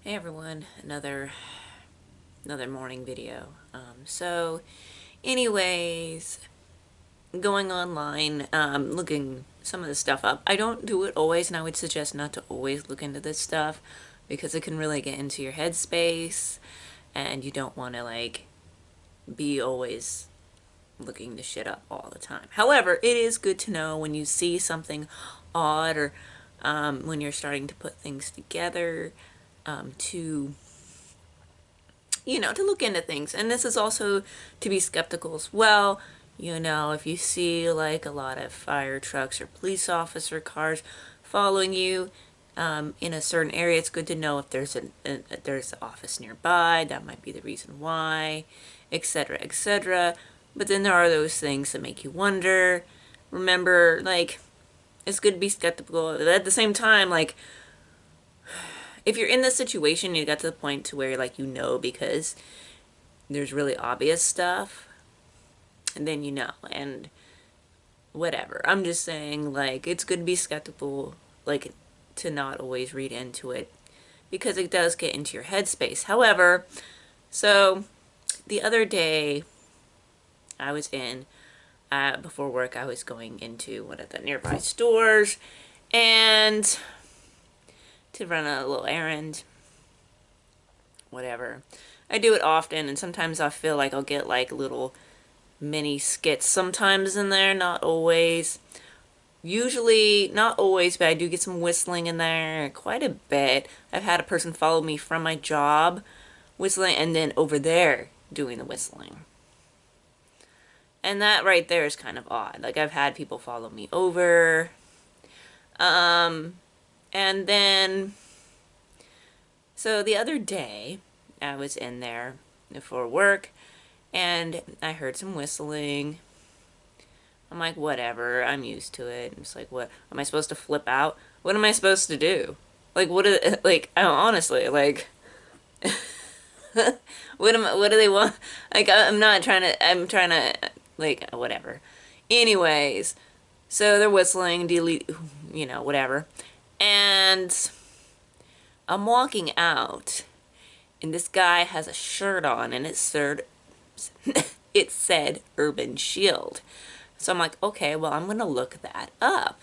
Hey everyone, another morning video. So anyways, going online, looking some of this stuff up. I don't do it always, and I would suggest not to always look into this stuff because it can really get into your headspace and you don't want to like be always looking the shit up all the time. However, it is good to know when you see something odd or when you're starting to put things together, to to look into things. And this is also to be skeptical as well. If you see like a lot of fire trucks or police officer cars following you in a certain area, it's good to know if there's there's an office nearby. That might be the reason why, etc., etc. But then there are those things that make you wonder. Remember, like, it's good to be skeptical. But at the same time, like, if you're in this situation, you got to the point to where, like, because there's really obvious stuff, and then and whatever. I'm just saying, like, it's good to be skeptical, like, to not always read into it, because it does get into your headspace. However, so the other day, I was before work, I was going into one of the nearby stores, and to run a little errand, whatever. I do it often, and sometimes I feel like I'll get like little mini skits sometimes in there, not always. Usually, not always, but I do get some whistling in there quite a bit. I've had a person follow me from my job whistling, and then over there doing the whistling. And that right there is kind of odd. Like, I've had people follow me over. And then, so the other day, I was in there for work, and I heard some whistling. I'm like, whatever, I'm used to it. And it's like, what, am I supposed to flip out? What am I supposed to do? Like, honestly, like, what do they want? Like, I'm trying to, like, whatever. Anyways, so they're whistling, delete, whatever. And I'm walking out, and this guy has a shirt on, and it said Urban Shield. So I'm like, okay, well, I'm gonna look that up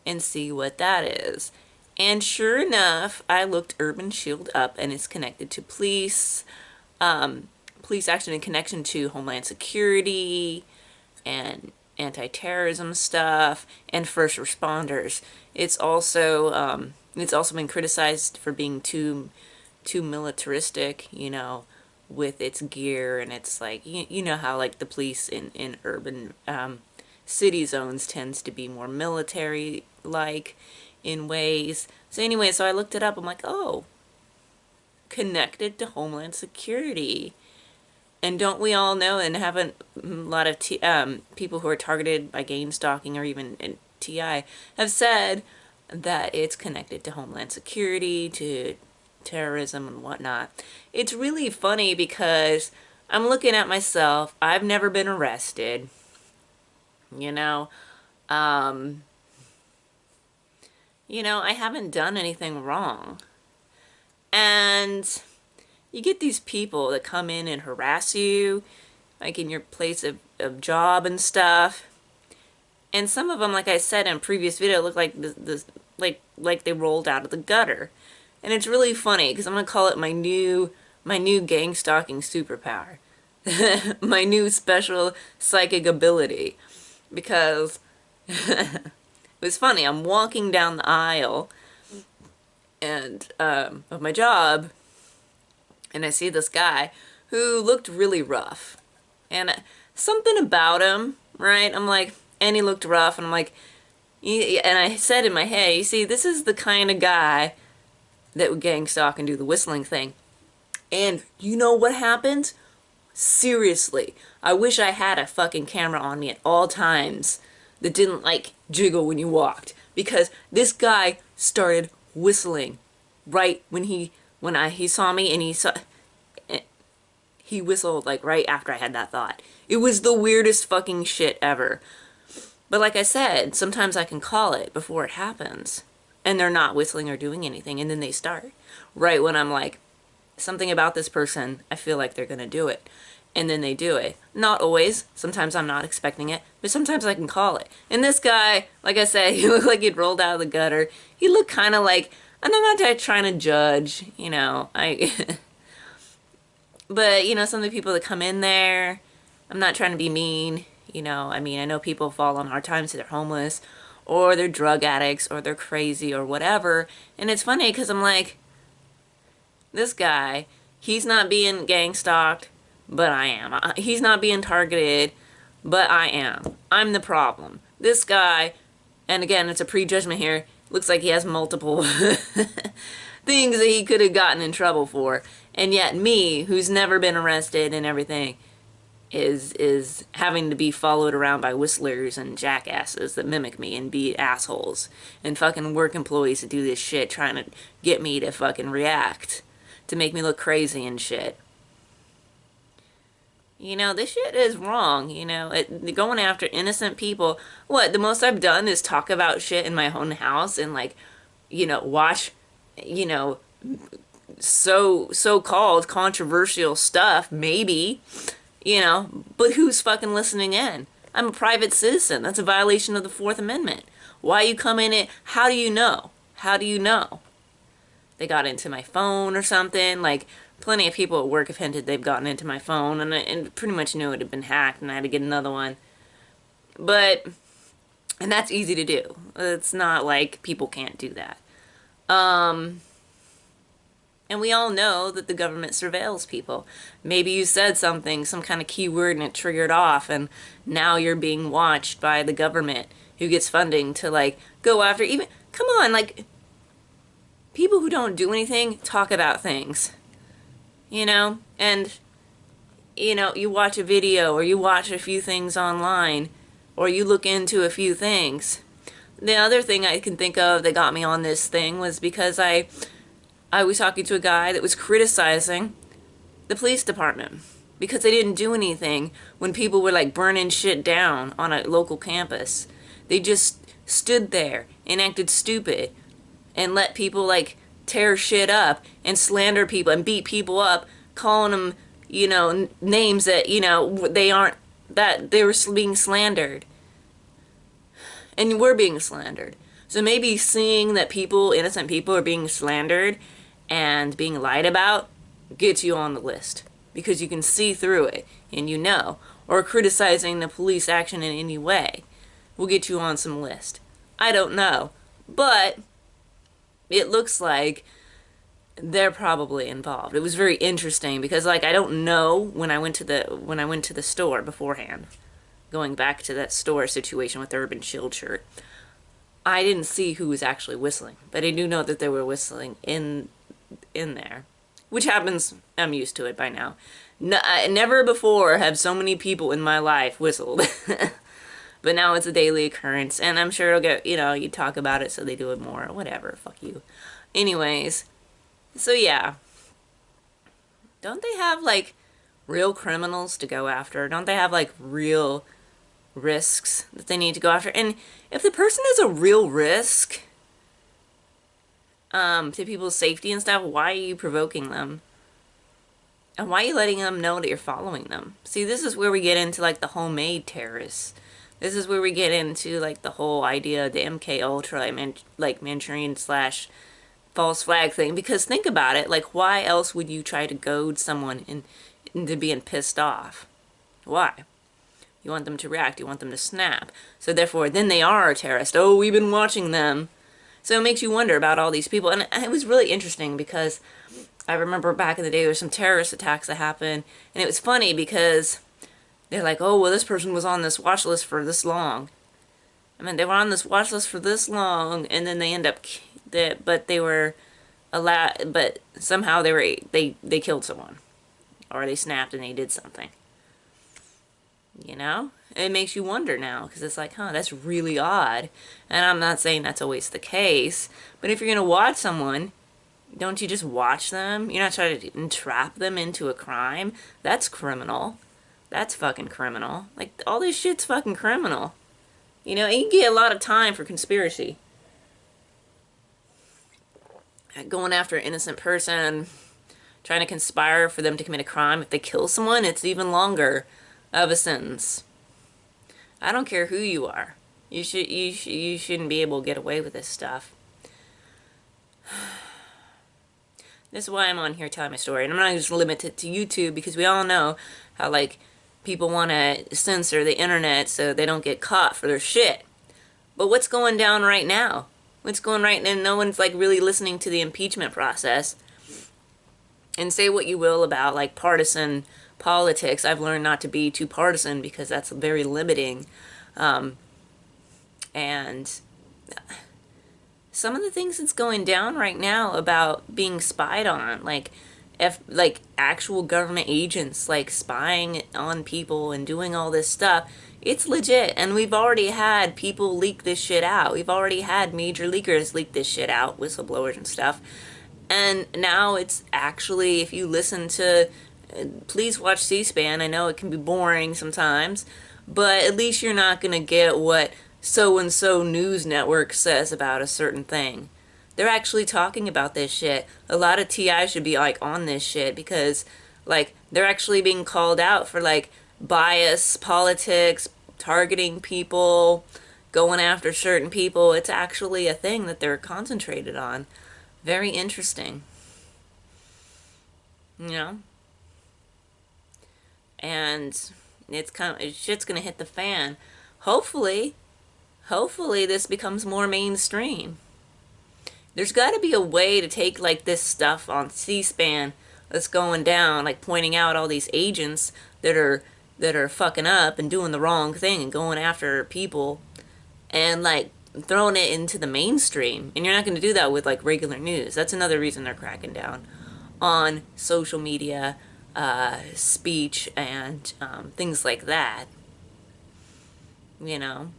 and see what that is. And sure enough, I looked Urban Shield up, and it's connected to police action in connection to Homeland Security and anti-terrorism stuff and first responders. It's also been criticized for being too militaristic, with its gear, and it's like, you know how like the police in urban city zones tends to be more military like in ways. So anyway, so I looked it up. I'm like, oh, connected to Homeland Security. And don't we all know, and haven't a lot of people who are targeted by Gangstalking or even TI have said that it's connected to Homeland Security, to terrorism and whatnot. It's really funny because I'm looking at myself. I've never been arrested, you know. Um, I haven't done anything wrong. And you get these people that come in and harass you, like in your place of job and stuff. And some of them, like I said in a previous video, look like like they rolled out of the gutter. And it's really funny because I'm gonna call it my new gang stalking superpower, my new special psychic ability, because it was funny. I'm walking down the aisle and of my job, and I see this guy who looked really rough, and something about him, right? I'm like, and he looked rough, and I'm like, and I said in my head, you see, this is the kind of guy that would gang stalk and do the whistling thing. And you know what happened? Seriously, I wish I had a fucking camera on me at all times that didn't like jiggle when you walked, because this guy started whistling right he saw me, and he whistled like right after I had that thought. It was the weirdest fucking shit ever. But like I said, sometimes I can call it before it happens. and they're not whistling or doing anything, and then they start. Right when I'm like, something about this person, I feel like they're gonna do it. And then they do it. Not always. Sometimes I'm not expecting it, but sometimes I can call it. And this guy, like I said, he looked like he'd rolled out of the gutter. He looked kind of like, and I'm not trying to judge, you know, but, you know, some of the people that come in there, I'm not trying to be mean, you know, I mean, I know people fall on hard times, they're homeless, or they're drug addicts, or they're crazy, or whatever. And it's funny, because I'm like, this guy, he's not being gang stalked, but I am. He's not being targeted, but I am. I'm the problem. This guy, and again, it's a prejudgment here, looks like he has multiple things that he could have gotten in trouble for. And yet me, who's never been arrested and everything, is having to be followed around by whistlers and jackasses that mimic me and be assholes. And fucking work employees that do this shit trying to get me to fucking react. To make me look crazy and shit. You know, this shit is wrong, you know, going after innocent people. What, the most I've done is talk about shit in my own house and, like, you know, watch, you know, so-called controversial stuff, maybe, you know, but who's fucking listening in? I'm a private citizen. That's a violation of the Fourth Amendment. Why you come in it? How do you know? How do you know? They got into my phone or something. Like, plenty of people at work have hinted they've gotten into my phone, and I pretty much knew it had been hacked, and I had to get another one. But, and that's easy to do. It's not like people can't do that. And we all know that the government surveils people. Maybe you said something, some kind of keyword, and it triggered off, and now you're being watched by the government, who gets funding to, like, go after even, come on, like, people who don't do anything talk about things, you know, and, you know, you watch a video or you watch a few things online or you look into a few things. The other thing I can think of that got me on this thing was because I was talking to a guy that was criticizing the police department because they didn't do anything when people were like burning shit down on a local campus. They just stood there and acted stupid and let people, like, tear shit up and slander people and beat people up, calling them, you know, names that, you know, they aren't, that they were being slandered. And we're being slandered. So maybe seeing that people, innocent people, are being slandered and being lied about gets you on the list. Because you can see through it and you know. Or criticizing the police action in any way will get you on some list. I don't know. But it looks like they're probably involved. It was very interesting because, like, I don't know when I went to the store beforehand, going back to that store situation with the Urban Shield shirt, I didn't see who was actually whistling, but I do know that they were whistling in there, which happens. I'm used to it by now. Never before have so many people in my life whistled. But now it's a daily occurrence, and I'm sure it'll get, you know, you talk about it so they do it more, or whatever, fuck you. Anyways, so yeah. Don't they have, like, real criminals to go after? Don't they have, like, real risks that they need to go after? And if the person is a real risk to people's safety and stuff, why are you provoking them? And why are you letting them know that you're following them? See, this is where we get into, like, the homemade terrorists. This is where we get into, like, the whole idea of the MK Ultra, like, Manchurian / false flag thing. Because think about it, like, why else would you try to goad someone into being pissed off? Why? You want them to react. You want them to snap. So therefore, then they are a terrorist. Oh, we've been watching them. So it makes you wonder about all these people. And it was really interesting because I remember back in the day there were some terrorist attacks that happened. And it was funny because they're like, oh, well, this person was on this watch list for this long. I mean, they were on this watch list for this long, and then they end up, but they were allowed, but somehow they killed someone. Or they snapped and they did something. You know? It makes you wonder now, because it's like, huh, that's really odd. And I'm not saying that's always the case, but if you're going to watch someone, don't you just watch them? You're not trying to entrap them into a crime? That's criminal. That's fucking criminal. Like, all this shit's fucking criminal. You know, and you get a lot of time for conspiracy. going after an innocent person, trying to conspire for them to commit a crime. If they kill someone, it's even longer of a sentence. I don't care who you are. You shouldn't be able to get away with this stuff. This is why I'm on here telling my story. And I'm not just limited to YouTube, because we all know how, like, people want to censor the internet so they don't get caught for their shit. But what's going down right now? What's going right now? No one's, like, really listening to the impeachment process. And say what you will about, like, partisan politics. I've learned not to be too partisan because that's very limiting. And some of the things that's going down right now about being spied on, like actual government agents like spying on people and doing all this stuff, it's legit. And we've already had people leak this shit out. We've already had major leaguers leak this shit out, whistleblowers and stuff. And now it's actually, if you listen to, please watch C-SPAN. I know it can be boring sometimes, but at least you're not going to get what so-and-so news network says about a certain thing. They're actually talking about this shit. A lot of TI should be, like, on this shit, because, like, they're actually being called out for, like, bias, politics, targeting people, going after certain people. It's actually a thing that they're concentrated on. Very interesting. You know? And shit's gonna hit the fan. Hopefully this becomes more mainstream. There's got to be a way to take, like, this stuff on C-SPAN that's going down, like pointing out all these agents that are fucking up and doing the wrong thing and going after people, and, like, throwing it into the mainstream. And you're not going to do that with, like, regular news. That's another reason they're cracking down on social media, speech, and things like that. You know,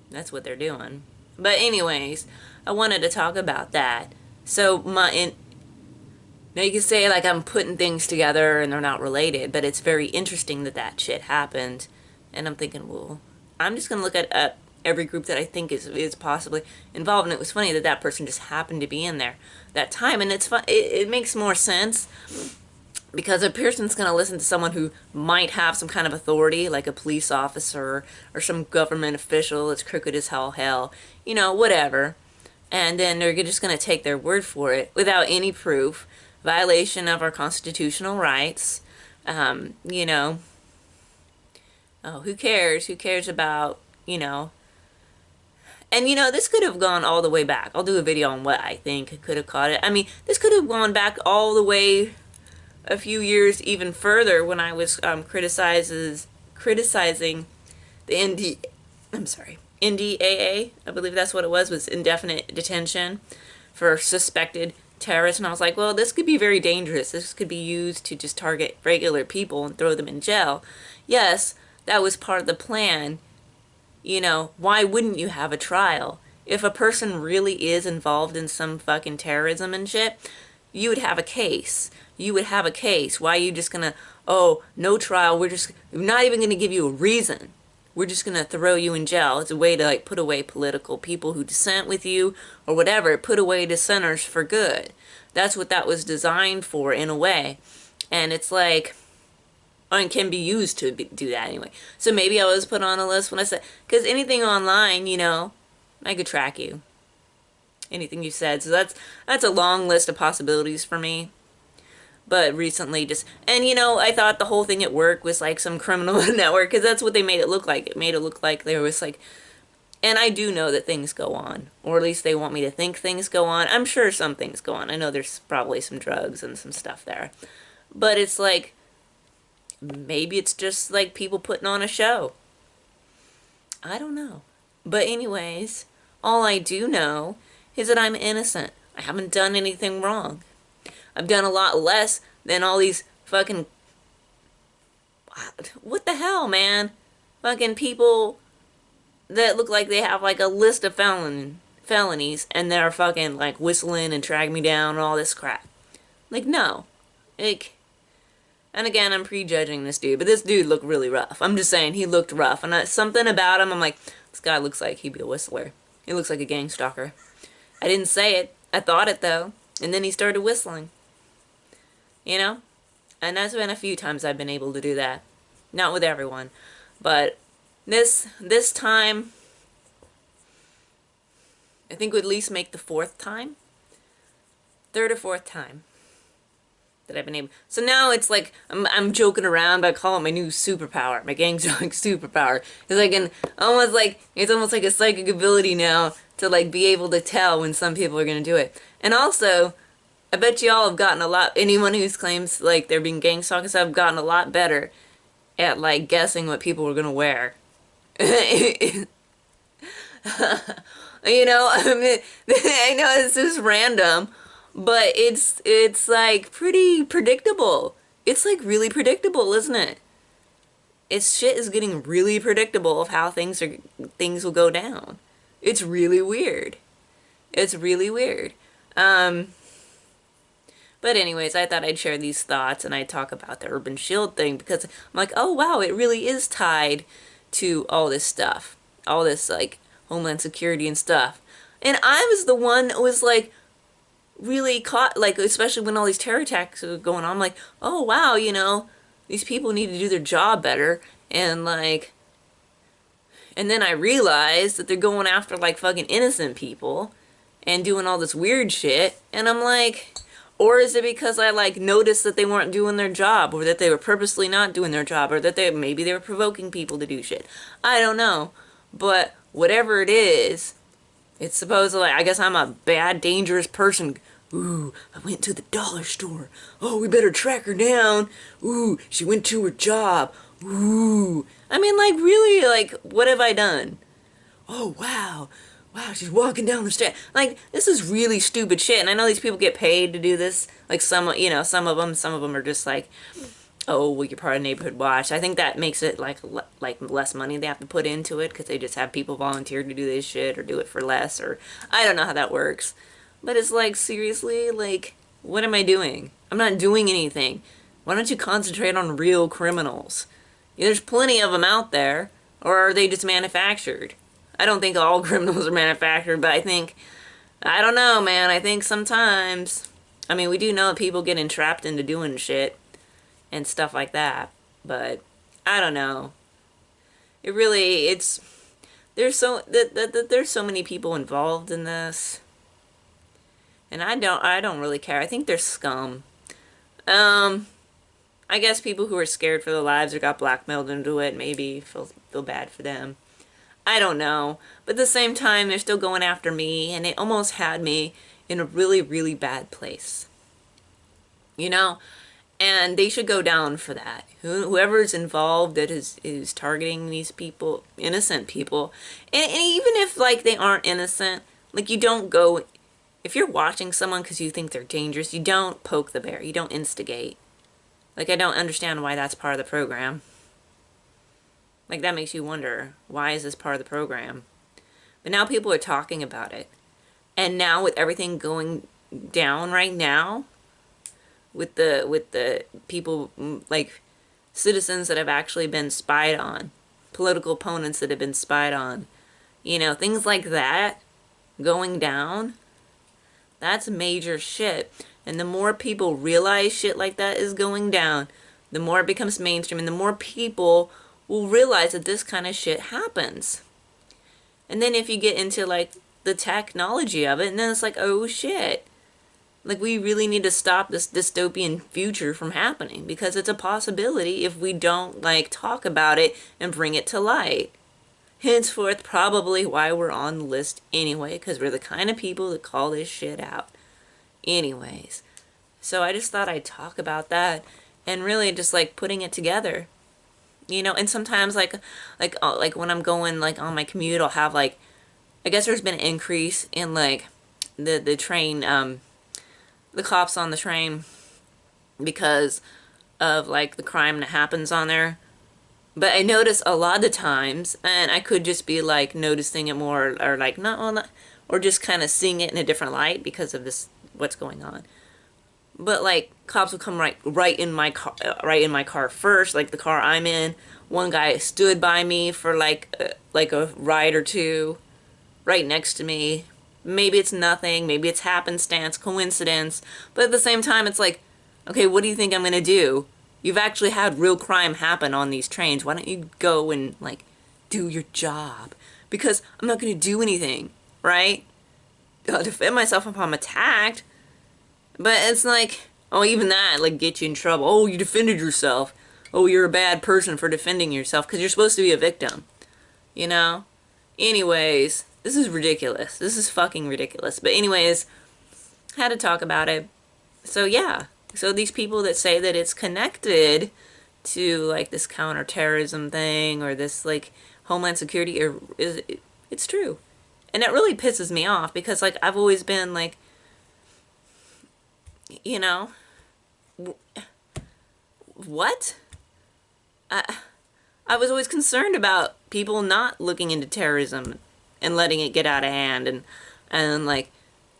that's what they're doing. But anyways, I wanted to talk about that. So now you can say, like, I'm putting things together and they're not related, but it's very interesting that that shit happened. And I'm thinking, well, I'm just gonna look at every group that I think is possibly involved. And it was funny that that person just happened to be in there that time. And it's fun. It makes more sense, because a person's going to listen to someone who might have some kind of authority, like a police officer or some government official that's crooked as hell, you know, whatever. And then they're just going to take their word for it without any proof. Violation of our constitutional rights. You know, oh, who cares? Who cares about, you know? And, you know, this could have gone all the way back. I'll do a video on what I think could have caught it. I mean, this could have gone back all the way a few years even further, when I was criticizing the NDAA, I believe that's what it was indefinite detention for suspected terrorists. And I was like, well, this could be very dangerous. This could be used to just target regular people and throw them in jail. Yes, that was part of the plan. You know, why wouldn't you have a trial? If a person really is involved in some fucking terrorism and shit, you would have a case. You would have a case. Why are you just gonna, oh, no trial, we're not even gonna give you a reason. We're just gonna throw you in jail. It's a way to, like, put away political people who dissent with you or whatever. Put away dissenters for good. That's what that was designed for, in a way. And it's like, and can be used to do that anyway. So maybe I was put on a list when I said, because anything online, you know, I could track you. Anything you said. So that's a long list of possibilities for me. But recently and you know, I thought the whole thing at work was like some criminal network, because that's what they made it look like. It made it look like there was, like, and I do know that things go on, or at least they want me to think things go on. I'm sure some things go on. I know there's probably some drugs and some stuff there. But it's like, maybe it's just like people putting on a show. I don't know. But anyways, all I do know is that I'm innocent. I haven't done anything wrong. I've done a lot less than all these fucking, what the hell, man? Fucking people that look like they have, like, a list of felonies, and they're fucking, like, whistling and dragging me down and all this crap. Like, no. Like, and again, I'm prejudging this dude, but this dude looked really rough. I'm just saying, he looked rough. And something about him, I'm like, this guy looks like he'd be a whistler. He looks like a gang stalker. I didn't say it. I thought it, though. And then he started whistling, you know? And that's been a few times I've been able to do that. Not with everyone. But this time, I think would at least make the fourth time. Third or fourth time that I've been able. So now it's like I'm joking around, but I call it my new superpower, my Gangstalking superpower. It's like it's almost like a psychic ability now to like be able to tell when some people are gonna do it. And also, I bet you all have gotten a lot. Anyone who claims like they're being Gangstalkers have gotten a lot better at like guessing what people were gonna wear. You know, I mean, I know it's just random, but it's like pretty predictable. It's like really predictable, isn't it? It's shit is getting really predictable of how things will go down. It's really weird. It's really weird. But anyways, I thought I'd share these thoughts and I'd talk about the Urban Shield thing because I'm like, oh wow, it really is tied to all this stuff. All this like homeland security and stuff. And I was the one that was like really caught, like especially when all these terror attacks were going on, I'm like, oh wow, you know, these people need to do their job better. And like, and then I realized that they're going after like fucking innocent people and doing all this weird shit. And I'm like, or is it because I like noticed that they weren't doing their job, or that they were purposely not doing their job, or that maybe they were provoking people to do shit? I don't know. But whatever it is, it's supposedly, I guess I'm a bad, dangerous person. Ooh, I went to the dollar store. Oh, we better track her down. Ooh, she went to her job. Ooh. I mean, like, really, like, what have I done? Oh, wow. Wow, she's walking down the street. Like, this is really stupid shit. And I know these people get paid to do this. Like, some of them are just like, oh, well, you're part of neighborhood watch. I think that makes it like less money they have to put into it because they just have people volunteer to do this shit or do it for less, or I don't know how that works. But it's like, seriously, like, what am I doing? I'm not doing anything. Why don't you concentrate on real criminals? Yeah, there's plenty of them out there, or are they just manufactured? I don't think all criminals are manufactured, but I don't know, man. I think sometimes, I mean, we do know people get entrapped into doing shit and stuff like that, but I don't know. It really, there's so many people involved in this, and I don't really care. I think they're scum. I guess people who are scared for their lives or got blackmailed into it maybe feel bad for them. I don't know. But at the same time, they're still going after me, and it almost had me in a really, really bad place. You know? And they should go down for that. Whoever's involved that is targeting these people, innocent people, and even if, like, they aren't innocent, like, you don't go, if you're watching someone because you think they're dangerous, you don't poke the bear. You don't instigate. Like, I don't understand why that's part of the program. Like, that makes you wonder, why is this part of the program? But now people are talking about it. And now with everything going down right now, with the people, like, citizens that have actually been spied on, political opponents that have been spied on, you know, things like that going down, that's major shit. And the more people realize shit like that is going down, the more it becomes mainstream, and the more people will realize that this kind of shit happens. And then if you get into, like, the technology of it, and then it's like, oh shit. Like, we really need to stop this dystopian future from happening, because it's a possibility if we don't, like, talk about it and bring it to light. Henceforth, probably why we're on the list anyway, because we're the kind of people that call this shit out. Anyways. So I just thought I'd talk about that, and really just, like, putting it together. You know, and sometimes, like when I'm going, like, on my commute, I'll have, like, I guess there's been an increase in, like, the train, the cops on the train because of, like, the crime that happens on there. But I notice a lot of the times, and I could just be, like, noticing it more, or like, not, or just kind of seeing it in a different light because of this, what's going on. But, like, cops will come right in my car first, like the car I'm in. One guy stood by me for, like a ride or two, right next to me. Maybe it's nothing, maybe it's happenstance, coincidence, but at the same time, it's like, okay, what do you think I'm gonna do? You've actually had real crime happen on these trains. Why don't you go and, like, do your job? Because I'm not gonna do anything, right? I'll defend myself if I'm attacked. But it's like, oh, even that, like, get you in trouble. Oh, you defended yourself. Oh, you're a bad person for defending yourself because you're supposed to be a victim. You know? Anyways, this is ridiculous. This is fucking ridiculous. But anyways, had to talk about it. So yeah. So these people that say that it's connected to, like, this counterterrorism thing or this, like, homeland security, it's true. And it really pisses me off because, like, I've always been like, you know, what? I was always concerned about people not looking into terrorism and letting it get out of hand, and like,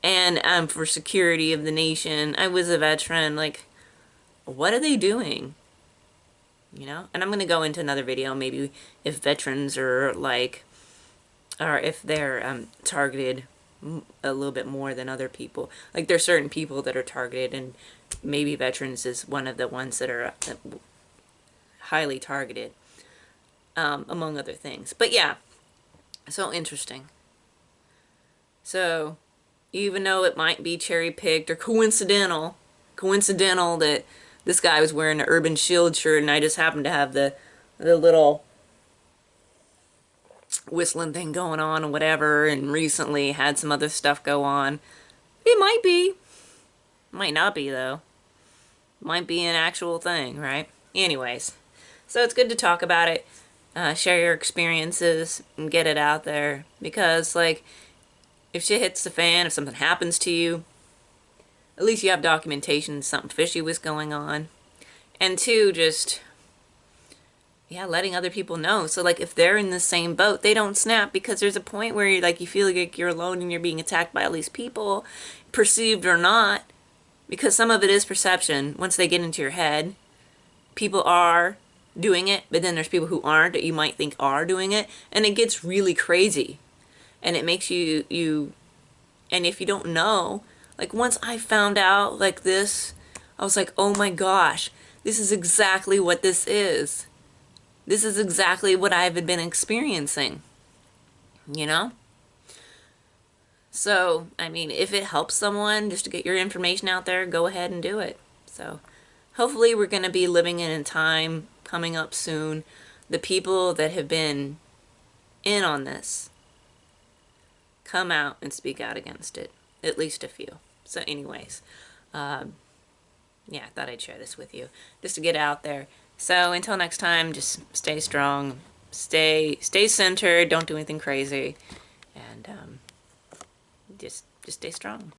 and for security of the nation. I was a veteran. Like, what are they doing? You know? And I'm gonna go into another video maybe if veterans are like, or if they're targeted a little bit more than other people. Like, there's certain people that are targeted, and maybe veterans is one of the ones that are highly targeted, among other things. But yeah, so interesting. So, even though it might be cherry-picked or coincidental that this guy was wearing an Urban Shield shirt and I just happened to have the little whistling thing going on or whatever, and recently had some other stuff go on. It might be. Might not be, though. Might be an actual thing, right? Anyways, so it's good to talk about it, share your experiences, and get it out there. Because, like, if shit hits the fan, if something happens to you, at least you have documentation something fishy was going on. And two, just, yeah, letting other people know. So, like, if they're in the same boat, they don't snap, because there's a point where you feel like you're alone and you're being attacked by all these people, perceived or not, because some of it is perception. Once they get into your head, people are doing it, but then there's people who aren't that you might think are doing it, and it gets really crazy. And it makes you, and if you don't know, like, once I found out, like, this, I was like, oh my gosh, this is exactly what this is. This is exactly what I've been experiencing, you know? So, I mean, if it helps someone just to get your information out there, go ahead and do it. So, hopefully we're going to be living in a time coming up soon. The people that have been in on this come out and speak out against it. At least a few. So anyways, yeah, I thought I'd share this with you just to get out there. So until next time, just stay strong, stay centered, don't do anything crazy, and just stay strong.